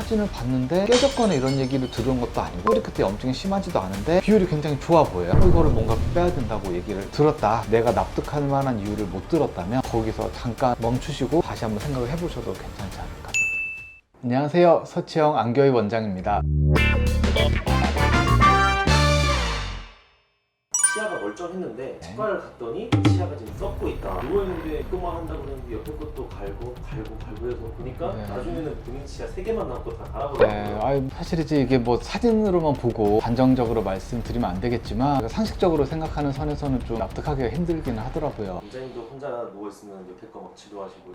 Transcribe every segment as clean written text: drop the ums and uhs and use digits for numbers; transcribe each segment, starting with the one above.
사진을 봤는데 깨졌거나 이런 얘기를 들은 것도 아니고 뿌리 끝에 염증이 심하지도 않은데 비율이 굉장히 좋아 보여요. 이거를 뭔가 빼야 된다고 얘기를 들었다. 내가 납득할 만한 이유를 못 들었다면 거기서 잠깐 멈추시고 다시 한번 생각을 해보셔도 괜찮지 않을까. 안녕하세요, 서치형 안교의 원장입니다. 치아가 멀쩡했는데 치과를 갔더니 치아가 지금 썩고 있다. 누워있는데 이것만 한다고 그러는데 옆에 것도 갈고 해서 보니까 나중에는 본인 치아 3개만 남고 다 갈아버렸어요. 사실 이제 이게 뭐 사진으로만 보고 단정적으로 말씀드리면 안 되겠지만 상식적으로 생각하는 선에서는 좀 납득하기가 힘들긴 하더라고요. 원장님도 혼자 누워있으면 옆에 거 막 치료하시고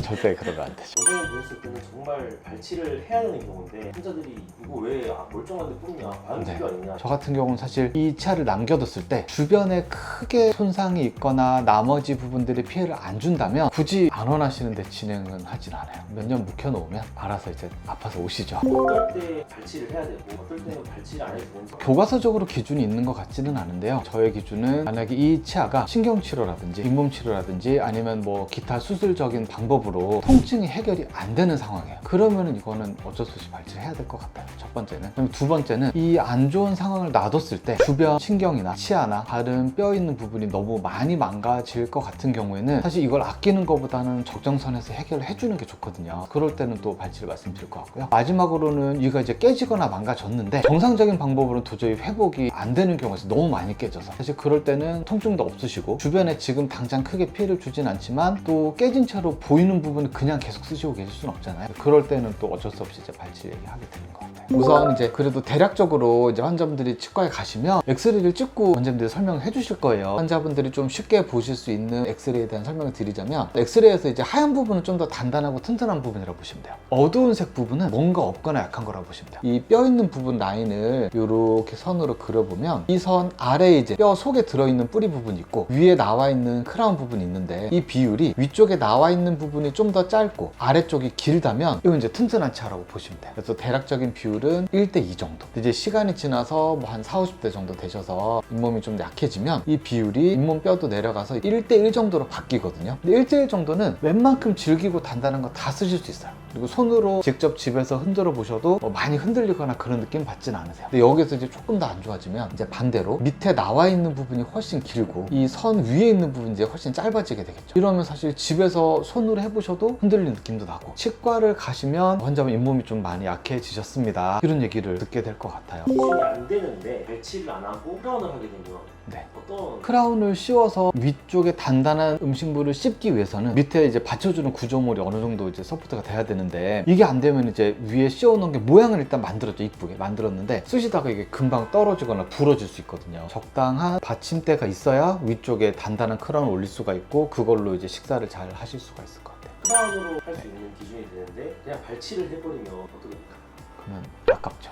절대 그러면 안 되죠. 원장님 보셨을 때는 정말 발치를 해야 되는 경우인데 환자들이 이거 왜 멀쩡한데 뿌리냐, 반응 필요 아니냐. 저 같은 경우는 사실 이 치아를 남겨뒀을 때 주변에 크게 손상이 있거나 나머지 부분들이 피해를 안 준다면 굳이 안 원하시는데 진행은 하진 않아요. 몇 년 묵혀놓으면 알아서 이제 아파서 오시죠. 어떨 때 발치를 해야 되고 어떨 때는 발치를 안 해도 되는지 교과서적으로 기준이 있는 것 같지는 않은데요. 저의 기준은 만약에 이 치아가 신경치료라든지 잇몸치료라든지 아니면 뭐 기타 수술적인 방법으로 통증이 해결이 안 되는 상황이에요. 그러면 이거는 어쩔 수 없이 발치를 해야 될 것 같아요. 첫 번째는. 그럼 두 번째는 이 안 좋은 상황을 놔뒀을 때 주변 신경이나 치아나 다른 뼈 있는 부분이 너무 많이 망가질 것 같은 경우에는 사실 이걸 아끼는 것보다는 적정선에서 해결을 해주는 게 좋거든요. 그럴 때는 또 발치를 말씀드릴 것 같고요. 마지막으로는 이가 이제 깨지거나 망가졌는데 정상적인 방법으로는 도저히 회복이 안 되는 경우가 있어요. 너무 많이 깨져서. 사실 그럴 때는 통증도 없으시고 주변에 지금 당장 크게 피해를 주진 않지만 또 깨진 채로 보이는 부분을 그냥 계속 쓰시고 계실 수는 없잖아요. 그럴 때는 또 어쩔 수 없이 이제 발치 얘기하게 되는 것 같아요. 우선 이제 그래도 대략적으로 이제 환자분들이 치과에 가시면 엑스레이를 찍고 원장님들이 설명을 해주실 거예요. 환자분들이 좀 쉽게 보실 수 있는 엑스레이에 대한 설명을 드리자면 엑스레이에서 이제 하얀 부분은 좀 더 단단하고 튼튼한 부분이라고 보시면 돼요. 어두운 색 부분은 뭔가 없거나 약한 거라고 보시면 돼요. 이 뼈 있는 부분 라인을 이렇게 선으로 그려보면 이 선 아래에 이제 뼈 속에 들어있는 뿌리 부분이 있고 위에 나와 있는 크라운 부분이 있는데 이 비율이 위쪽에 나와 있는 부분이 좀 더 짧고 아래쪽이 길다면 이건 이제 튼튼한 치아라고 보시면 돼요. 그래서 대략적인 비율은 1대2 정도. 이제 시간이 지나서 뭐 한 40, 50대 정도 되셔서 잇몸이 좀 약해지면 이 비율이 잇몸 뼈도 내려가서 1대1 정도로 바뀌거든요. 근데 1대1 정도는 웬만큼 질기고 단단한 거 다 쓰실 수 있어요. 그리고 손으로 직접 집에서 흔들어 보셔도 많이 흔들리거나 그런 느낌 받진 않으세요. 근데 여기서 이제 조금 더 안 좋아지면 이제 반대로 밑에 나와 있는 부분이 훨씬 길고 이 선 위에 있는 부분이 이제 훨씬 짧아지게 되겠죠. 이러면 사실 집에서 손으로 해보셔도 흔들리는 느낌도 나고 치과를 가시면 환자분 잇몸이 좀 많이 약해지셨습니다. 이런 얘기를 듣게 될 것 같아요. 기준이 안 되는데 발치를 안 하고 크라운을 하게 되면 네. 어떤 크라운을 씌워서 위쪽에 단단한 음식물을 씹기 위해서는 밑에 이제 받쳐주는 구조물이 어느 정도 이제 서포트가 돼야 되는데 이게 안 되면 이제 위에 씌워놓은 게 모양을 일단 만들었죠. 이쁘게 만들었는데 쓰시다가 이게 금방 떨어지거나 부러질 수 있거든요. 적당한 받침대가 있어야 위쪽에 단단한 크라운을 올릴 수가 있고 그걸로 이제 식사를 잘 하실 수가 있을 것 같아요. 크라운으로 할 수 있는 기준이 되는데 그냥 발치를 해버리면 어떻게 될까요? 그러면 아깝죠.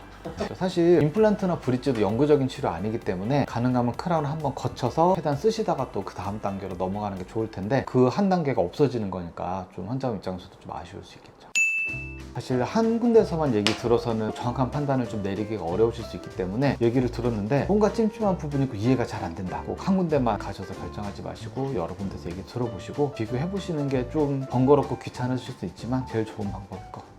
사실 임플란트나 브릿지도 영구적인 치료 아니기 때문에 가능하면 크라운을 한번 거쳐서 최대한 쓰시다가 또 그 다음 단계로 넘어가는 게 좋을 텐데 그 한 단계가 없어지는 거니까 좀 환자 입장에서도 좀 아쉬울 수 있겠죠. 사실 한 군데서만 얘기 들어서는 정확한 판단을 좀 내리기가 어려우실 수 있기 때문에 얘기를 들었는데 뭔가 찜찜한 부분이 있고 이해가 잘 안 된다. 꼭 한 군데만 가셔서 결정하지 마시고 여러 군데서 얘기 들어보시고 비교해 보시는 게 좀 번거롭고 귀찮으실 수 있지만 제일 좋은 방법일 것 같아요.